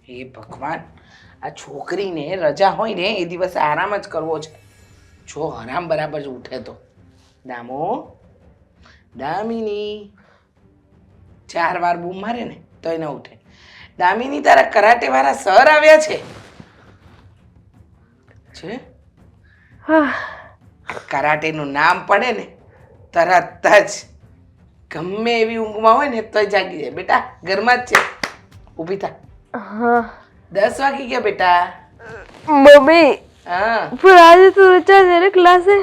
હે ભગવાન, આ છોકરીને રજા હોય ને એ દિવસે આરામ જ કરવો છે. જો આરામ બરાબર જ ઉઠે તો. દામો, દામિની, 4 વાર બૂમ મારે ને તોય ન ઉઠે. દામિની, તારા કરાટે વાળા સર આવ્યા છે. કરાટેનું નામ પડે ને તરત જ ગમે એવી ઊંઘમાં હોય ને તોય જાગી જાય. બેટા ઘરમાં જ છે, ઊભી થા. 10 વાગી ગયા બેટા. મમ્મી હા પણ આજે તો રજા છે ને ક્લાસે.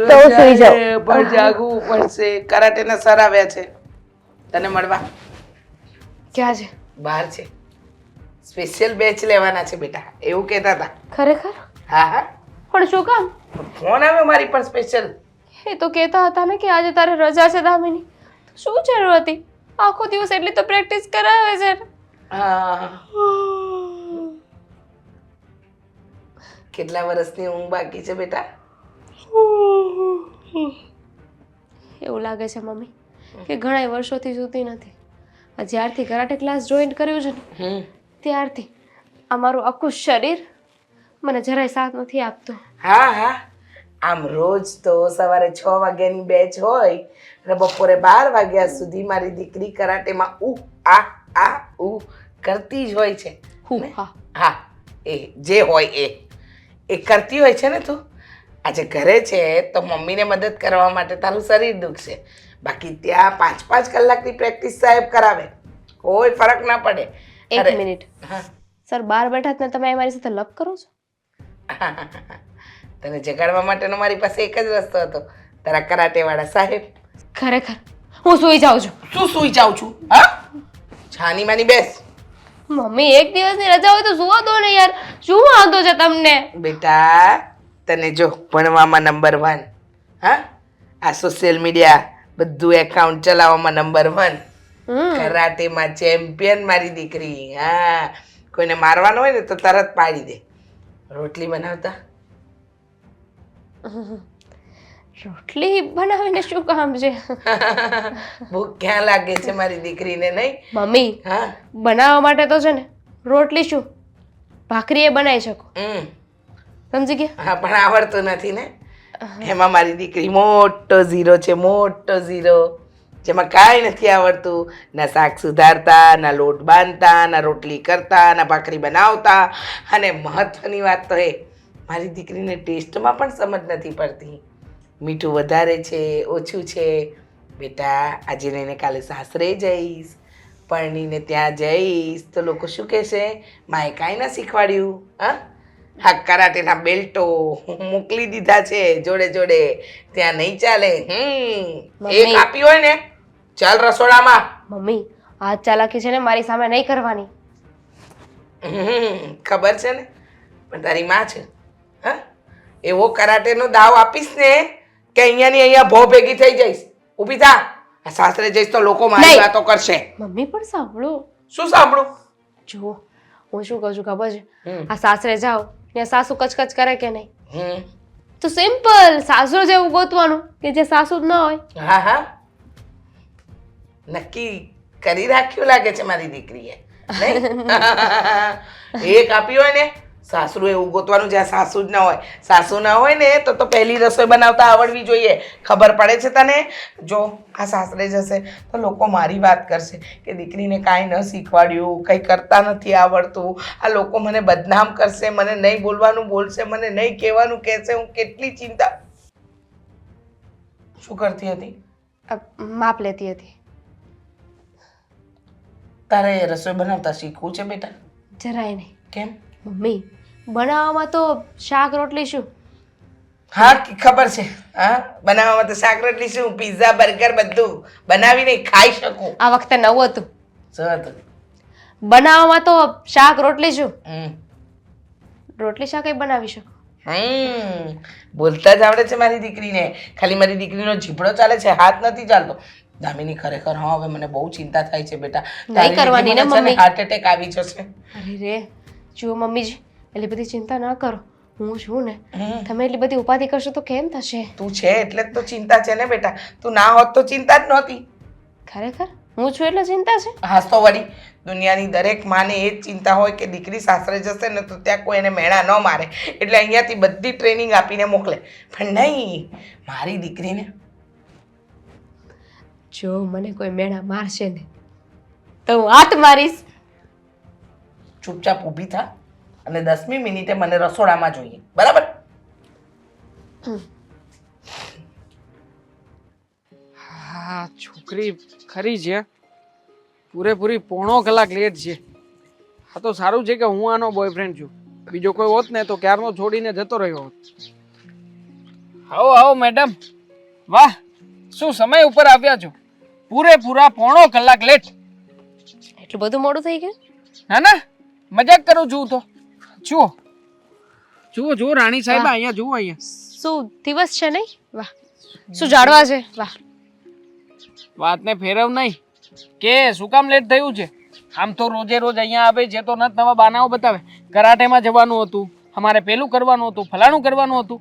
તો સુઈ જાઓ. પણ જાગવું પડશે. કરાટેના સર આવ્યા છે તને મળવા. ક્યાં છે? બહાર છે. સ્પેશિયલ બેચ લેવાના છે બેટા, એવું કહેતા હતા. ખરેખર? હા હા. પણ શું કામ? ફોન આવ્યો મારી પર સ્પેશિયલ. એ તો કહેતા હતા ને કે આજે તારે રજા છે દામિની. તો શું જરૂર હતી? આખો દિવસ એટલી તો પ્રેક્ટિસ કરાવે છે. હા. કેટલા વર્ષની ઊંઘ બાકી છે બેટા? એવું લાગે છે મમ્મી કે ઘણા વર્ષોથી સૂતી નથી. આ જ્યારથી કરાટે ક્લાસ જોઈન કર્યું છે ને ત્યારથી અમારું આખું શરીર મને જરાય સાથ નથી આપતું. હા હા. આમ રોજ તો સવારે 6 વાગ્યાની બેચ હોય અને બપોરે 12 વાગ્યા સુધી મારી દીકરી કરાટેમાં આ કરતી જ હોય છે. હા, એ જે હોય એ કરતી હોય છે ને તું. આજે ઘરે છે તો મમ્મીને મદદ કરવા માટે તારું શરીર દુખશે. બાકી ત્યાં 5-5 કલાકની પ્રેક્ટિસ સાહેબ કરાવે, કોઈ ફરક ના પડે. એક મિનિટ. સર બહાર બેઠા ને તમે મારી સાથે લપ કરો છો? તને જગાડવા માટેનો મારી પાસે એક જ રસ્તો હતો, તારા કરાટે વાળા સાહેબ. ખરેખર હું સૂઈ જાઉં છું. શું સૂઈ જાઉં છું? હા, છાની માની બેસ. મમ્મી એક દિવસની રજા હોય તો સુવા દો ને યાર, શું વાંધો છે તમને? બેટા તને જો ભણવામાં નંબર 1, હા, આ સોશિયલ મીડિયા બધું એકાઉન્ટ ચલાવવામાં નંબર 1, કરાટેમાં ચેમ્પિયન મારી દીકરી. હા, કોઈને મારવાનો હોય ને તો તરત પાડી દે. રોટલી બનાવતા. રોટલી બનાવીને શું કામ છે? ભૂખ ક્યાં લાગે છે મારી દીકરીને, નહીં? મમ્મી હા, બનાવવા માટે તો છે ને રોટલી શું ભાખરી એ બનાવી શકો, સમજી ગયા? હા, પણ આવડતું નથી ને. એમાં મારી દીકરી મોટો ઝીરો છે, મોટો ઝીરો, જેમાં કાંઈ નથી આવડતું. ના શાક સુધારતા, ના લોટ બાંધતા, ના રોટલી કરતા, ના ભાખરી બનાવતા. અને મહત્વની વાત તો એ મારી દીકરીને ટેસ્ટમાં પણ સમજ નથી પડતી. મીઠું વધારે છે, ઓછું છે. બેટા આજે લઈને કાલે સાસરે જઈશ, પરણીને ત્યાં જઈશ તો લોકો શું કહેશે? માએ કાંઈ ના શીખવાડ્યું. હા, કરાટેના બેલ્ટો મોકલી દીધા છે જોડે જોડે, ત્યાં નહીં ચાલે. એક આપી હોય ને ચાલ રસોડામાં. મમ્મી હાથ ચાલાકી છે ને મારી સામે નહીં કરવાની. ખબર છે ને, પણ તારી માં છે. હા, એવો કરાટેનો દાવ આપીશ ને કે અહીંયાની અહીંયા ભો ભેગી થઈ જઈશ. ઊભી થા. સાસરે જઈશ તો લોકો મારી વાતો કરશે. મમ્મી પણ સાંભળો. શું સાંભળું? જુઓ હું શું કહું છું ખબર છે? આ સાસરે જાઓ ત્યાં સાસુ કચકચ કરે કે નહીં? તો સિમ્પલ સાસુ જેવું ગોતવાનું કે જે સાસુ જ ન હોય. હા હા, નક્કી કરી રાખ્યું લાગે છે મારી દીકરીએ. એક આપી હોય ને સાસરું એવું ગોતવાનું જ્યાં સાસુ જ ના હોય. સાસુ ના હોય ને તો પહેલી રસોઈ બનાવતા આવડવી જોઈએ. ખબર પડે છે તને? જો આ સાસરે જશે તો લોકો મારી વાત કરશે કે દીકરીને કાંઈ ન શીખવાડ્યું, કંઈ કરતા નથી આવડતું. આ લોકો મને બદનામ કરશે, મને નહીં બોલવાનું બોલશે, મને નહીં કહેવાનું કહેશે. હું કેટલી ચિંતા. શું કરતી હતી? માપ લેતી હતી. તારે રસોઈ બનાવતા શીખવું છે બેટા? જરાય નહીં. કેમ? મમ્મી બનાવવામાં તો શાક રોટલી શું. હા ખબર છે. હા, બનાવવામાં તો શાક રોટલી શું, પિઝા બર્ગર બધું બનાવીને ખાઈ શકું. આ વખતે નવું હતું. શું હતું? બનાવવામાં તો શાક રોટલી શું, રોટલી શાક બનાવી શકો. બોલતા જ આવડે છે મારી દીકરીને. ખાલી મારી દીકરીનો જીભડો ચાલે છે, હાથ નથી ચાલતો. દામિની ખરેખર હા હવે મને બહુ ચિંતા થાય છે બેટા. નહીં કરવાની ને મમ્મી. હાર્ટ એટેક આવી જશે. અરે રે જુઓ મમ્મીજી એટલી બધી ચિંતા ના કરો. હું છું ને, તમે એટલી બધી ઉપાધિ કરશો તો કેમ થશે? તું છે એટલે જ તો ચિંતા છે ને બેટા. તું ના હોત તો ચિંતા જ નહોતી. ખરેખર? હું છું એટલે ચિંતા છે? હાસ તો વળી દુનિયાની દરેક માને એ જ ચિંતા હોય કે દીકરી સાસરે જશે ને તો ત્યાં કોઈ એને મેણા ન મારે, એટલે અહીંયાથી બધી ટ્રેનિંગ આપીને મોકલે. પણ નહીં, મારી દીકરીને જો મને કોઈ મેણા મારશે ને તો હું હાથ મારીશ. ચૂપચાપ ઊભી થા અને 10મી મિનિટે મને રસોડામાં જોઈએ, બરાબર? હા છોકરી ખરી છે, પૂરેપૂરી પોણો કલાક લેટ છે. હા તો સારું છે કે હું આનો બોયફ્રેન્ડ છું, બીજો કોઈ હોત ને તો ક્યારનો છોડીને જતો રહ્યો હોત. આવો આવો મેડમ, વાહ શું સમય ઉપર આવ્યા છો, પૂરેપૂરા પોણો કલાક લેટ. એટલું બધું મોડું થઈ ગયું? ના ના મજાક કરું છું તો. જુઓ જુઓ જુઓ રાણી સાહેબ, અહીંયા જુઓ, અહીંયા શું દિવસ છે નહીં? વાહ, શું જાડવા છે? વાહ. વાતને ફેરવ નહીં કે શું કામ લેટ થયું છે. આમ તો રોજે રોજ અહીંયા આવે છે તો નવા બાનાઓ બતાવે. કરાટેમાં જવાનું હતું, અમારે પેલું કરવાનું હતું, ફલાણું કરવાનું હતું.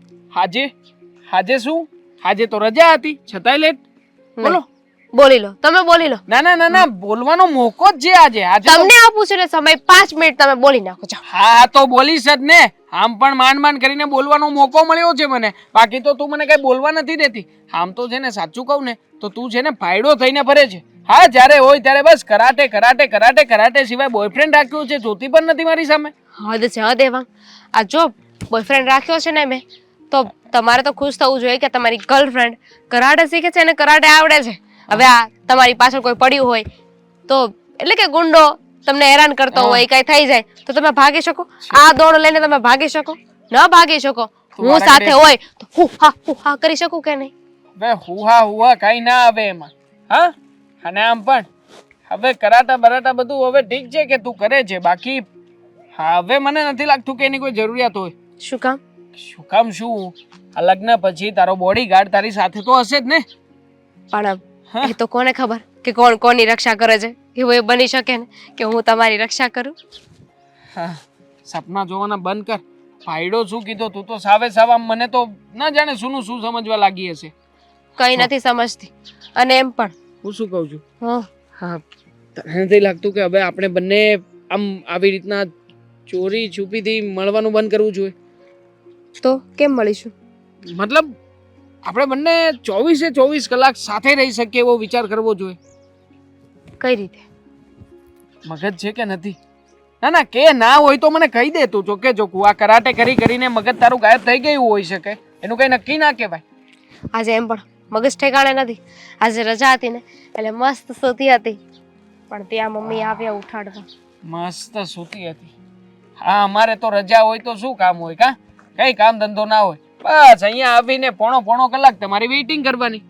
આજે શું? આજે તો રજા હતી છતાંય લેટ. બોલો, બોલી લો, તમે બોલી લો. ના ના ના ના, બોલવાનો મોકો જ છે આજે. આજે તમને આપું છું ને સમય 5 મિનિટ, તમે બોલી નાખો. જાઓ. હા તો બોલીશ જ ને. આમ પણ માંડ માંડ કરીને બોલવાનો મોકો મળ્યો છે મને, બાકી તો તું મને કઈ બોલવા નથી દેતી. આમ તો છે ને સાચું કહું ને તો તું છે ને ફાયડો થઈને ફરે છે. હા જ્યારે હોય ત્યારે બસ કરાટે કરાટે કરાટે કરાટે સિવાય બોયફ્રેન્ડ રાખ્યો છે જોતી પણ નથી મારી સામે. હદ છે હદ એવા. આ જો બોયફ્રેન્ડ રાખ્યો છે ને મેં, તો તમારે તો ખુશ થવું જોઈએ કે તમારી ગર્લફ્રેન્ડ કરાટે શીખે છે અને કરાટે આવડે છે. હવે આ તમારી પાછળ કોઈ પડ્યું હોય તો, એટલે કે ગુંડો તમને હેરાન કરતો હોય, કઈ થઈ જાય તો તમે ભાગી શકો? આ દોડ લઈને તમે ભાગી શકો? ન ભાગી શકો. હું સાથે હોય તો હું હા કરી શકું કે નહીં? હવે હુહા કઈ ના આવે એમાં. હા અને આમ પણ હવે કરાટા બરાટા બધું હવે ઠીક છે કે તું કરે છે, બાકી હા હવે મને નથી લાગતું કે એની કોઈ જરૂરિયાત હોય. શું કામ? શું કામ શું? આ લગ્ન પછી તારો બોડીગાર્ડ તારી સાથે તો હશે જ ને. પણ એ તો કોને ખબર કે કોણ કોની રક્ષા કરે છે? એવું એ બની શકે ને કે હું તમારી રક્ષા કરું. હા સપના જોવાના બંધ કર. ફાયડો શું કીધો તું તો સાવે સાવ આમ મને તો ના જાણે શું સમજવા લાગી હશે. કઈ નથી સમજતી. અને એમ પણ હું શું કહું છું, હા હા તને નથી લાગતું કે હવે આપણે બંને આમ આવી રીતના ચોરી છુપીથી મળવાનું બંધ કરવું જોઈએ? તો કેમ મળીશું? મતલબ આપણે બંને 24 કલાક સાથે રહી શકીએ એવો વિચાર કરવો જોઈએ. કઈ રીતે? મગજ છે કે નથી? ના ના કે ના હોય તો મને કહી દે તું ચોકે ચોખ્ખું. આ કરાટે કરી કરીને મગજ તારું ગાયબ થઈ ગયું હોઈ શકે, એનું કઈ નક્કી ના કહેવાય. આજે એમ પણ મગજ ઠેકાણે નથી. આજે રજા હતી ને એટલે મસ્ત સૂતી હતી, પણ ત્યાં મમ્મી આવ્યા ઉઠાડવા. મસ્ત સૂતી હતી? હા અમારે તો રજા હોય તો શું કામ હોય? કા કઈ કામ ધંધો ના હોય, બસ અહીંયા આવીને પોણો કલાક તમારી વેઇટિંગ કરવાની.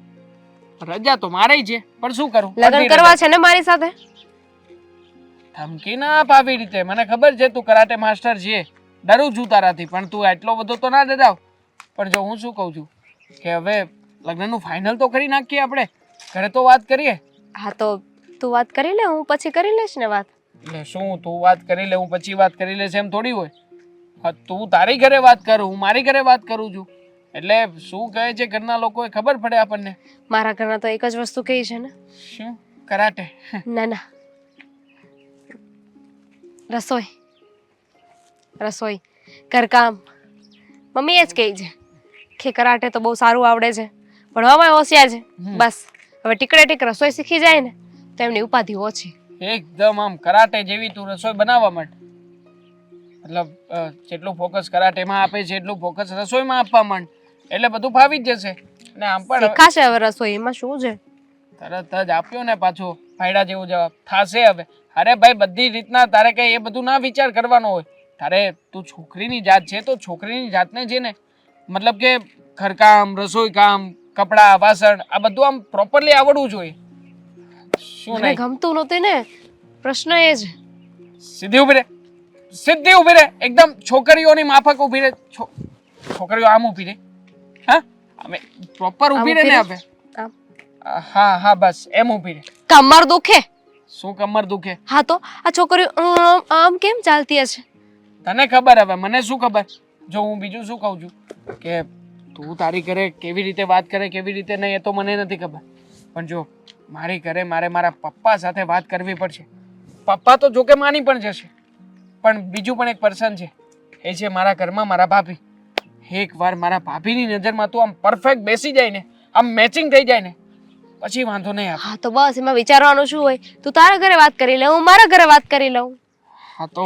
રજા તો મારે છે પણ શું કરું? લગ્ન કરવા છે ને મારી સાથે? ધમકી ના આપ આવી રીતે. મને ખબર છે તું કરાટે માસ્ટર છે, ડરું છું તારાથી, પણ તું એટલો બધો તો ના ડરાવ. પણ જો હું શું કહું છું કે હવે લગ્નનું ફાઇનલ તો કરી નાખીએ આપણે, ઘરે તો વાત કરીએ. હા તો તું વાત કરી લે, હું પછી કરી લઈશ ને વાત. એટલે શું તું વાત કરી લે હું પછી વાત કરી લેશે એમ થોડી હોય? હા તું તારી ઘરે વાત કર, હું મારી ઘરે વાત કરું છું, એટલે શું કહે છે ઘરના લોકોએ ખબર પડે આપણને. મારા ઘરના તો એક જ વસ્તુ કહી છે ને. શું? કરાટે? ના ના, રસોઈ રસોઈ ઘરકામ. મમ્મી એ જ કહી છે કે કરાટે તો બહુ સારું આવડે છે, ભણવામાં હોશિયાર છે. બસ હવે ટીકડે ટીક રસોઈ શીખી જાય ને તો એમની ઉપાધિ ઓછી. એકદમ આમ કરાટે જેવી તું રસોઈ બનાવવા માટે, મતલબ જેટલું ફોકસ કરાટેમાં આપે છે એટલું ફોકસ રસોઈમાં આપવા માંડ, એટલે બધું ફાવી જ જશે. અને આમ પણ શીખાશે હવે રસોઈ, એમાં શું છે? તરત જ આપ્યો ને પાછો ફાયડા જેવો જવાબ. થાશે હવે. અરે ભાઈ બધી રીતના તારે કઈ એ બધું ના વિચાર કરવાનો હોય. તારે તું છોકરીની જાત છે તો છોકરીની જાતને છે ને મતલબ કે ઘરકામ, રસોઈ કામ, કપડાં, વાસણ આ બધું આમ પ્રોપરલી આવડવું જોઈએ. શું મને નહીં? ગમતું નહોતું ને, પ્રશ્ન એ જ. સીધી ઊભી રહે, સીધી ઊભી રહે, એકદમ છોકરીઓની માફક ઊભી રહે. છોકરીઓ આમ ઊભી રહે. હા અમે પ્રોપર ઊભી રહે ને આપણે. હા હા બસ એમ ઊભી રહે. કમર દુખે? શું કમર દુખે? હા તો આ છોકરીઓ આમ કેમ ચાલતી હશે? તને ખબર, હવે મને શું ખબર. જો હું બીજું શું કહું છું કે તું તારી ઘરે કેવી રીતે વાત કરે કેવી રીતે નહીં એ તો મને નથી ખબર, પણ જો મારી ઘરે મારે મારા પપ્પા સાથે વાત કરવી પડશે. પપ્પા તો જોકે માની પણ જશે, પણ બીજું પણ એક પર્સન છે, એ છે મારા ઘરમાં મારા ભાભી. એકવાર મારા ભાભીની નજરમાં તું આમ પરફેક્ટ બેસી જાય ને, આમ મેચિંગ થઈ જાય ને, પછી વાંધો નહીં આવે. હા તો બસ એમાં વિચારવાનું શું હોય? તું તારા ઘરે વાત કરી લે, હું મારા ઘરે વાત કરી લઉં. હા તો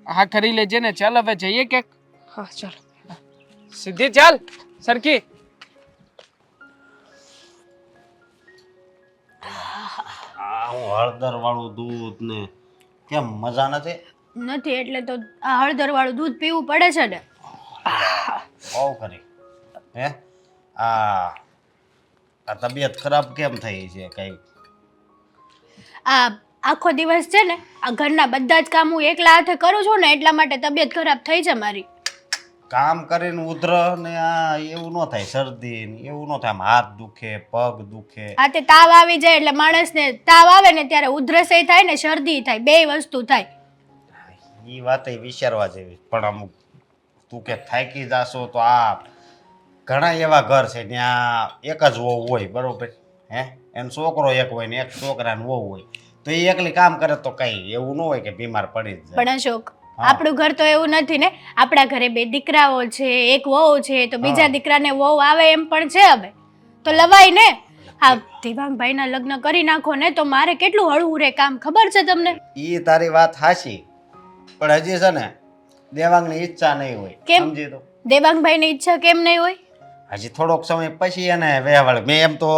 હા કરી લેજે ને. ચાલ હવે જઈએ ક્યાંક. હા ચાલો. સીધી ચાલ સરખી. આ હું હળદર વાળું દૂધ ને કેમ મજા નથી? નથી એટલે તો આ હળદર વાળું દૂધ પીવું પડે છે ને. બહુ કરી હે આ તબિયત ખરાબ કેમ થઈ છે? કઈ આ આખો દિવસ છે ને આ ઘરના બધા જ કામ હું એકલા હાથે કરું છું ને એટલા માટે તબિયત ખરાબ થઈ છે મારી. કામ કરીને ઉધર ને આ એવું ન થાય, શરદી ને એવું ન થાય, આમ હાથ દુખે, પગ દુખે. આ તે તાવ આવી જાય એટલે માણસને તાવ આવે ને ત્યારે ઉધરસય થાય ને શરદી થાય, બેય વસ્તુ થાય. એ વાત વિચારવા જેવી. પણ અમુક તું કે થાકી જાશો તો આ ઘણા એવા ઘર છે ત્યાં એક જ વહુ હોય, બરોબર હે, એનો છોકરો એક હોય ને એક છોકરાને વહુ હોય, તો એ એકલી કામ કરે તો કઈ એવું ન હોય કે બીમાર પડી જ જાય. પણ અશોક આપણું ઘર તો એવું નથી ને, આપણા ઘરે 2 દીકરાઓ છે, એક વહુ છે, તો બીજા દીકરાને વહુ આવે એમ પણ છે. હવે તો લવાય ને. હા દેવાંગભાઈના લગ્ન કરી નાખો ને તો મારે કેટલું હળવું રે કામ, ખબર છે તમને? ઈ તારી વાત હાચી, પણ હજી છે ને દેવાંગની ઈચ્છા નહીં હોય. કેમ? સમજી તો દેવાંગભાઈની ઈચ્છા કેમ નહીં હોય? હજી થોડોક સમય પછી એને વેવાળ. મેં એમ તો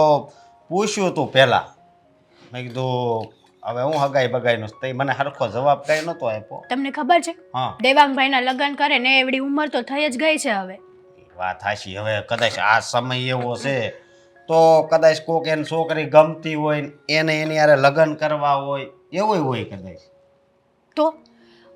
પૂછ્યું તું પહેલા, મેં કીધું હવે હું હગાઈ બગાઈનું, તો મને સરખો જવાબ કઈ નતો આપ્યો. તમને ખબર છે હા દેવાંગભાઈના લગ્ન કરે ને એવડી ઉંમર તો થઈ જ ગઈ છે હવે. વાત હાચી. હવે કદાચ આ સમય એવો છે તો કદાચ કોક એને છોકરી ગમતી હોય ને એને એની હારે લગ્ન કરવા હોય, એવું હોય કદાચ. તો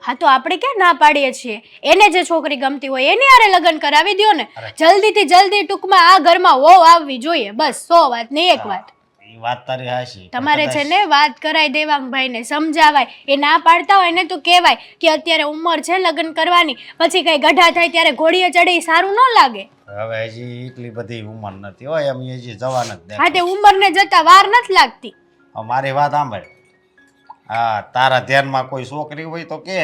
હા તો આપણે ક્યાં ના પાડીએ છીએ? એને જે છોકરી ગમતી હોય એની હારે લગ્ન કરાવી દ્યો ને. જલ્દીથી જલ્દી ટૂંકમાં આ ઘરમાં વહુ આવવી જોઈએ, બસ 100 વાત નહીં એક વાત. એ વાત તારી હાચી. તમારે છે ને વાત કરાય દેવાંગભાઈને, સમજાવાય. એ ના પાડતા હોય ને તો કહેવાય કે અત્યારે ઉંમર છે લગ્ન કરવાની, પછી કઈ ગઢા થાય ત્યારે ઘોડીએ ચડે સારું ન લાગે. હવે હજી એટલી બધી ઉંમર નથી હોય, એમ હજી જવાન જ હા તે ઉંમરને જતા વાર નથી લાગતી. મારી વાત સાંભળ. હા તારા ધ્યાનમાં કોઈ છોકરી હોય તો કે,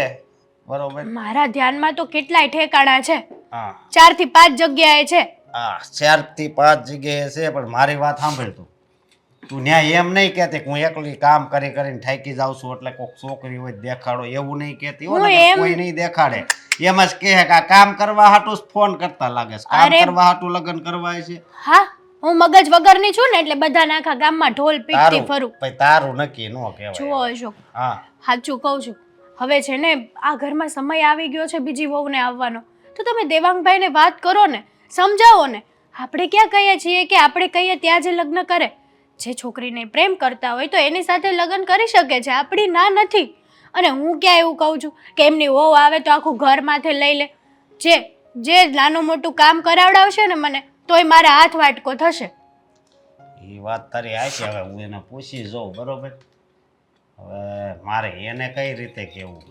બરોબર? મારા ધ્યાનમાં તો કેટલાય ઠેકાણા છે, હા 4 થી 5 જગ્યાએ છે. હા 4 થી 5 જગ્યાએ છે, પણ મારી વાત સાંભળ. તું ન્યાય એમ નહીં કહેતી કે હું એકલી કામ કરી કરીને થાકી જાઉં છું એટલે કોઈક છોકરી હોય દેખાડો, એવું નહીં કહેતી હોય ને. કોઈ નહીં દેખાડે, એમ જ કહે કે આ કામ કરવા હાટું જ ફોન કરતા લાગે છે, કામ કરવા હાટું લગ્ન કરવા છે. હા હું મગજ વગરની છું ને એટલે બધા આખા ગામમાં ઢોલ પીટતી ફરું. ભાઈ તારું નક્કી ન કહેવાય. જુઓ અશોક, હા સાચું કહું છું, હવે છે ને આ ઘરમાં સમય આવી ગયો છે બીજી વહુને આવવાનો, તો તમે દેવાંગભાઈને વાત કરો ને, સમજાવો ને. આપણે ક્યાં કહીએ છીએ કે આપણે કહીએ ત્યાં જે લગ્ન કરે? જે છોકરીને પ્રેમ કરતા હોય તો એની સાથે લગ્ન કરી શકે છે, આપણી ના નથી. અને હું ક્યાં એવું કહું છું કે એમની વહુ આવે તો આખું ઘર માથે લઈ લે. જે નાનું મોટું કામ કરાવડાવશે ને મને તોય મારા હાથ વાટકો થશે. એ વાત તારી હાચી. હવે હું એને પૂછી જોઉં, બરોબર? હવે મારે એને કઈ રીતે કેવું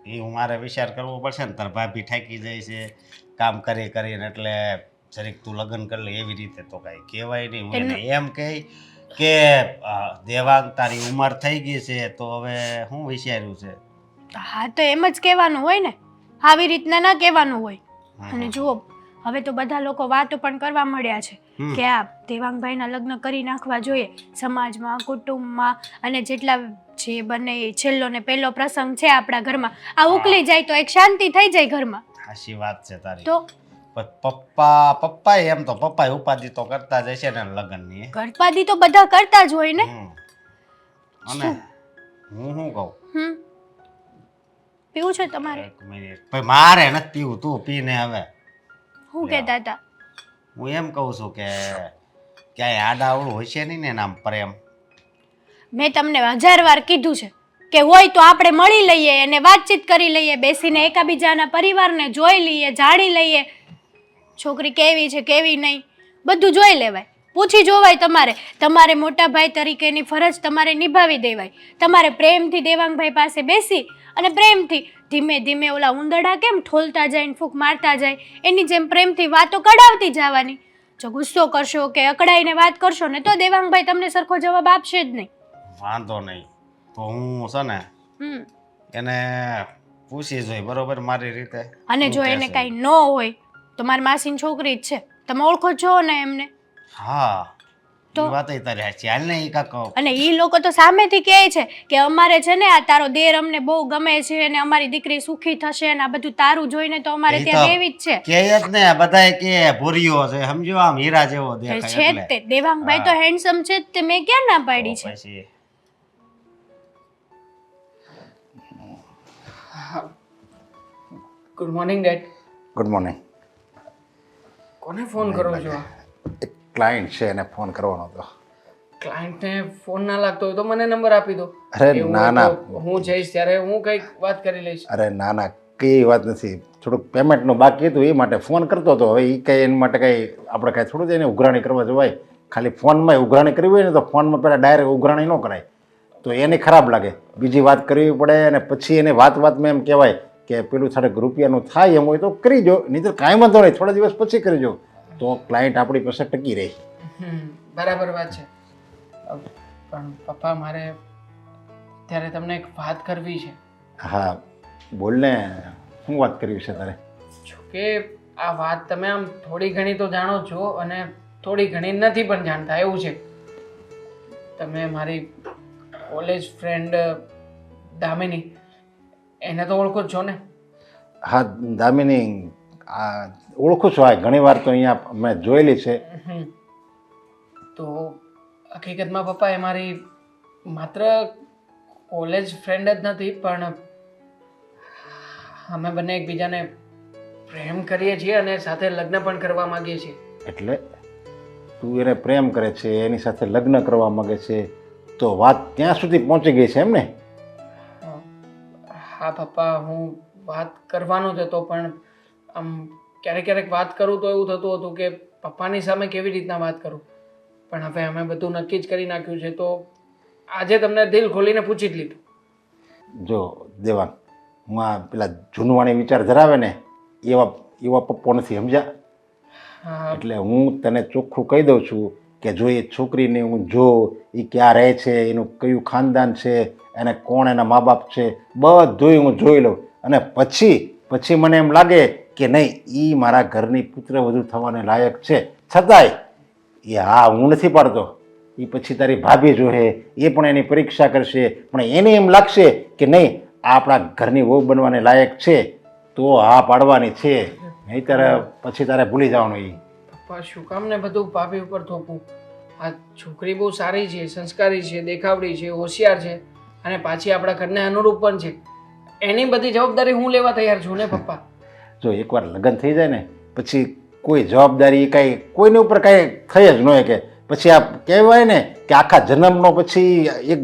એ મારે વિચાર કરવો પડશે ને. તાર ભાભી થાકી જાય છે કામ કરી કરીને, એટલે જરીક તું લગ્ન કરી લે એવી રીતે તો કઈ કહેવાય નહીં. હું એને એમ કહી કે દેવાંગ તારી ઉંમર થઈ ગઈ છે તો હવે શું વિચાર્યું છે? હા તો એમ જ કહેવાનું હોય ને, આવી રીતના ના કહેવાનું હોય. અને જુઓ હવે તો બધા લોકો વાતો પણ કરવા મળ્યા છે કે આ દેવાંગભાઈના લગ્ન કરી નાખવા જોઈએ સમાજમાં, કુટુંબમાં, અને જેટલા જે બંને છેલ્લો ને પહેલો પ્રસંગ છે આપણા ઘરમાં આ ઉકલી જાય તો એક શાંતિ થઈ જાય ઘરમાં. સાચી વાત છે તારી. તો પપ્પા એમ તો પપ્પા ઉપાધિ તો કરતા જ હશે ને લગ્નની. ગણપાદી તો બધા કરતા જ હોય ને. અને હું શું કહું, પીવું છે તમારે? એક મિનિટ ભાઈ, મારે નથી પીવું, તું પીને. હવે હું કહેતા હતા? હું એમ કહું છું કે ક્યાંય આડાવડું હશે નહીં ને નામ પ્રેમ. મેં તમને 1000 વાર કીધું છે કે હોય તો આપણે મળી લઈએ અને વાતચીત કરી લઈએ, બેસીને એકાબીજાના પરિવારને જોઈ લઈએ, જાણી લઈએ, છોકરી કેવી છે કેવી નહીં બધું જોઈ લેવાય, પૂછી જોવાય. તમારે મોટા ભાઈ તરીકેની ફરજ તમારે નિભાવી દેવાય. તમારે પ્રેમથી દેવાંગભાઈ પાસે બેસી અને પ્રેમથી ધીમે ધીમે ઓલા ઉંદરડા કેમ ઠોલતા જાય ને ફૂંક મારતા જાય એની જેમ પ્રેમથી વાતો કઢાવતી જવાની. જો ગુસ્સો કરશો કે અકળાઈને વાત કરશો ને તો દેવાંગભાઈ તમને સરખો જવાબ આપશે જ નહીં. વાંધો નહીં, તો હું છે ને હમ એને પૂછી જોઈ બરોબર મારી રીતે. અને જો શું એને કહેશે? કાંઈ ન હોય તો મારી માસીની છોકરી જ છે, તમે ઓળખો જ છો ને એમને. હા તો? ઈ વાતય તારી સાચી. હાલ ને ઈ કાક અને એ લોકો તો સામેથી કહે છે કે અમારે છે ને આ તારો દેર અમને બહુ ગમે છે અને અમારી દીકરી સુખી થશે અને આ બધું તારું જોઈને તો અમારે ઈ ત્યાં તો દેવી જ છે. કે જ ને બધાય કે ભૂરીયો છે સમજો, આમ હીરા જેવો છે દેખાય જ એટલે. તે દેવાંગભાઈ તો હેન્ડસમ છે જ તે, મેં ક્યાં ના પાડી છે. પછી good morning dad. Good morning. કોને ફોન કરો છો? એક ક્લાયન્ટ છે એને ફોન કરવાનો હતો. ક્લાયન્ટને ફોન ના લાગતો હોય તો મને નંબર આપી દો. અરે એવું ના, હોય ના. તો હું જઈશ ત્યારે હું કંઈક વાત કરી લઈશ. અરે ના ના કઈ વાત નથી, થોડુંક પેમેન્ટનું બાકી હતું એ માટે ફોન કરતો હતો. હવે એ કંઈ એના માટે કંઈ આપણે કાંઈ થોડું જ એને ઉઘરાણી કરવા જવાય. ખાલી ફોનમાં ઉઘરાણી કરવી હોય ને તો ફોનમાં પહેલાં ડાયરેક્ટ ઉઘરાણી ન કરાય, તો એને ખરાબ લાગે. બીજી વાત કરવી પડે અને પછી એને વાતમાં એમ કહેવાય કે પેલું થોડુંક રૂપિયાનું થાય એમ હોય તો કરી દો, નહીં તો કાંઈ વાંધો નહીં, થોડા દિવસ પછી કરી દો, તો ક્લાયન્ટ આપણી પાસે ટકી રહે. બરાબર વાત છે. પણ પપ્પા મારે ત્યારે તમને એક વાત કરવી છે. હા બોલ ને, શું વાત કરવી છે તારે? જો કે આ વાત તમે આમ થોડી ઘણી તો જાણો જ છો અને થોડી ઘણી નથી પણ જાણતા, એવું છે. તમે મારી કોલેજ ફ્રેન્ડ દામિની એને તો ઓળખો જ છો ને? હા દામિની આ ઓળખું છું, આ ઘણી વાર તો અહીંયા મેં જોયેલી છે. તો હકીકતમાં પપ્પા એ મારી માત્ર કોલેજ ફ્રેન્ડ જ નથી પણ અમે બંને એકબીજાને પ્રેમ કરીએ છીએ અને સાથે લગ્ન પણ કરવા માંગીએ છીએ. એટલે તું એને પ્રેમ કરે છે, એની સાથે લગ્ન કરવા માંગે છે, તો વાત ત્યાં સુધી પહોંચી ગઈ છે એમ ને? હા પપ્પા, હું વાત કરવાનો જ હતો પણ આમ ક્યારેક ક્યારેક વાત કરું તો એવું થતું હતું કે પપ્પાની સામે કેવી રીતના વાત કરું, પણ હવે અમે બધું નક્કી જ કરી નાખ્યું છે તો આજે તમને દિલ ખોલીને પૂછી જ લીધું. જો દેવાંગ, હું આ પેલા જૂનવાણી વિચાર ધરાવે ને એવા પપ્પો નથી, સમજ્યા? હા એટલે હું તને ચોખ્ખું કહી દઉં છું કે જો એ છોકરીને હું જો એ ક્યાં રહે છે, એનું કયું ખાનદાન છે, એને કોણ એના મા બાપ છે, બધુંય હું જોઈ લઉં અને પછી મને એમ લાગે કે નહીં એ મારા ઘરની પુત્રવધુ થવાને લાયક છે, છતાંય એ હા હું નથી પાડતો. એ પછી તારી ભાભી જોહે, એ પણ એની પરીક્ષા કરશે, પણ એને એમ લાગશે કે નહીં આ આપણા ઘરની વહુ બનવાને લાયક છે, તો હા પાડવાની છે, નહીંતર પછી તારે ભૂલી જવાનું. એ પપ્પા શું કામ ને બધું ભાભી ઉપર થોપું? આ છોકરી બહુ સારી છે, સંસ્કારી છે, દેખાવડી છે, હોશિયાર છે અને પાછી આપણા ઘરને અનુરૂપ પણ છે. એની બધી જવાબદારી હું લેવા તૈયાર છું ને પપ્પા. જો એકવાર લગ્ન થઈ જાય ને પછી કોઈ જવાબદારી કાંઈ કોઈને ઉપર કાંઈ થઈ જ ન હોય, કે પછી આ કહેવાય ને કે આખા જન્મનો પછી એક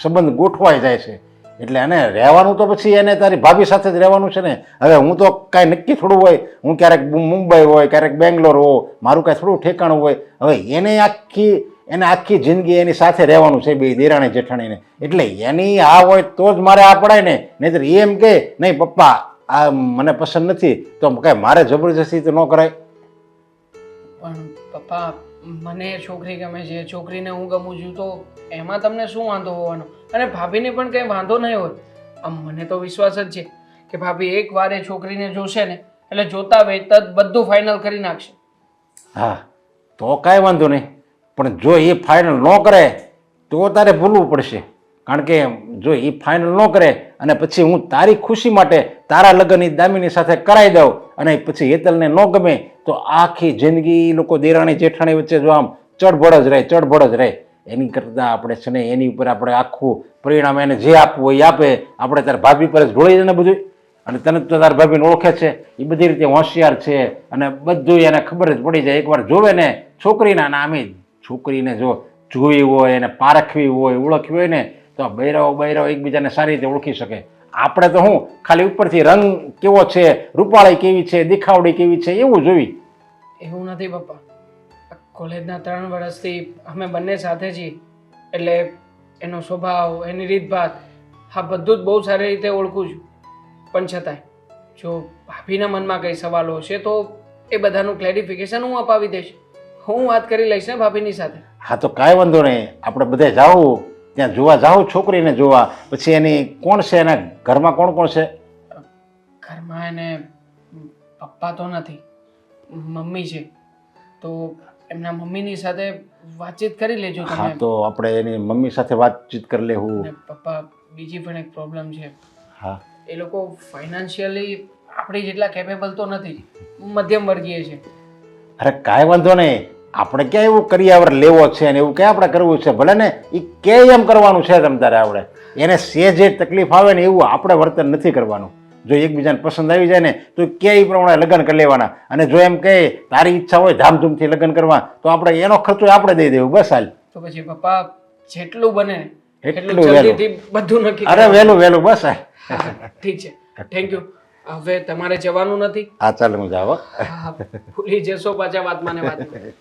સંબંધ ગોઠવાઈ જાય છે. એટલે એને રહેવાનું તો પછી એને તારી ભાભી સાથે જ રહેવાનું છે ને. હવે હું તો કાંઈ નક્કી થોડું હોય, હું ક્યારેક મુંબઈ હોય, ક્યારેક બેંગ્લોર હો, મારું કાંઈ થોડું ઠેકાણું હોય. હવે એને આખી જિંદગી એની સાથે રહેવાનું છે, બે દેરાણી જેઠાણીને. એટલે એની આ હોય તો જ મારે આ પડાય ને, નહીંતર એમ કે નહીં પપ્પા આ મને પસંદ નથી તો કાંઈ મારે જબરજસ્તી તો ન કરાય. પણ પપ્પા મને છોકરી ગમે છે, છોકરીને હું ગમું છું તો એમાં તમને શું વાંધો હોવાનો? અને ભાભીને પણ કંઈ વાંધો નહીં હોય. આમ મને તો વિશ્વાસ જ છે કે ભાભી એક વાર એ છોકરીને જોશે ને એટલે જોતા વેત જ બધું ફાઇનલ કરી નાખશે. હા તો કાંઈ વાંધો નહીં, પણ જો એ ફાઇનલ ન કરે તો તારે ભૂલવું પડશે. કારણ કે જો એ ફાઇનલ ન કરે અને પછી હું તારી ખુશી માટે તારા લગ્ન દામિની સાથે કરાવી દઉં અને પછી હેતલને ન ગમે તો આખી જિંદગી લોકો દેરાણી જેઠાણી વચ્ચે જો આમ ચડભડ જ રહે. એની કરતાં આપણે છે ને એની ઉપર આપણે આખું પરિણામ એને જે આપવું હોય એ આપે. આપણે તારા ભાભી પર જ ઢોળી દે ને બધું. અને તને તો તારા ભાભીને ઓળખે છે, એ બધી રીતે હોશિયાર છે અને બધું એને ખબર જ પડી જાય. એકવાર જોવે ને છોકરીના નામે છોકરીને જો જોવી હોય એને પારખવી હોય ઓળખવી હોય ને તો બૈરાઓ એકબીજાને સારી રીતે ઓળખી શકે. આપણે તો હું ખાલી ઉપરથી રંગ કેવો છે, રૂપાળી કેવી છે, દેખાવડી કેવી છે એવું જોવી. એવું નથી પપ્પા. કોલેજના 3 વર્ષથી અમે બંને સાથે છીએ એટલે એનો સ્વભાવ, એની રીતભાત આ બધું જ બહુ સારી રીતે ઓળખું છું. પણ છતાંય જો ભાભીના મનમાં કંઈ સવાલો હશે તો એ બધાનું ક્લેરિફિકેશન હું અપાવી દઈશ. હું વાત કરી લઈશ ને ભાભીની સાથે. હા તો કાંઈ વાંધો નહીં, આપણે બધે જાવું ત્યાં જોવા જાવું છોકરીને જોવા. પછી એની કોણ છે, એના ઘરમાં કોણ કોણ છે? ઘરમાં એને પપ્પા તો નથી, મમ્મી છે. તો એમના મમ્મીની સાથે વાતચીત કરી લેજો હા તમે. તો આપણે એની મમ્મી સાથે વાતચીત કરી લેવું. અને પપ્પા બીજી પણ એક પ્રોબ્લેમ છે, હા એ લોકો ફાઇનાન્શિયલી આપણી જેટલા કેપેબલ તો નથી, મધ્યમ વર્ગીય છે. અરે કાંઈ વાંધો નહીં, આપણે ક્યાં એવું કરિયાવર લેવો છે ને એવું ક્યાં આપણે કરવું છે? ભલે ને એ કે એમ કરવાનું છે તમ તારે. આપણે એને જે તકલીફ આવે ને એવું આપણે વર્તન નથી કરવાનું. જો એકબીજાને પસંદ આવી જાય ને તો કે એ પ્રમાણે લગ્ન કરી લેવાના. અને જો એમ કહે તારી ઈચ્છા હોય ધામધૂમથી લગ્ન કરવા તો આપણે એનો ખર્ચો આપણે દઈ દેવું, બસ હાલ. તો પછી પપ્પા જેટલું બને એટલું એટલું વહેલું. જલ્દીથી બધું નક્કી અરે કરો. વહેલું વહેલું બસ હાલ. ઠીક છે, થેન્ક યુ. હવે તમારે જવાનું નથી? હા ચાલ હું જાવ. હા, ભૂલી જશો પાછા વાતમાં ને વાતમાં.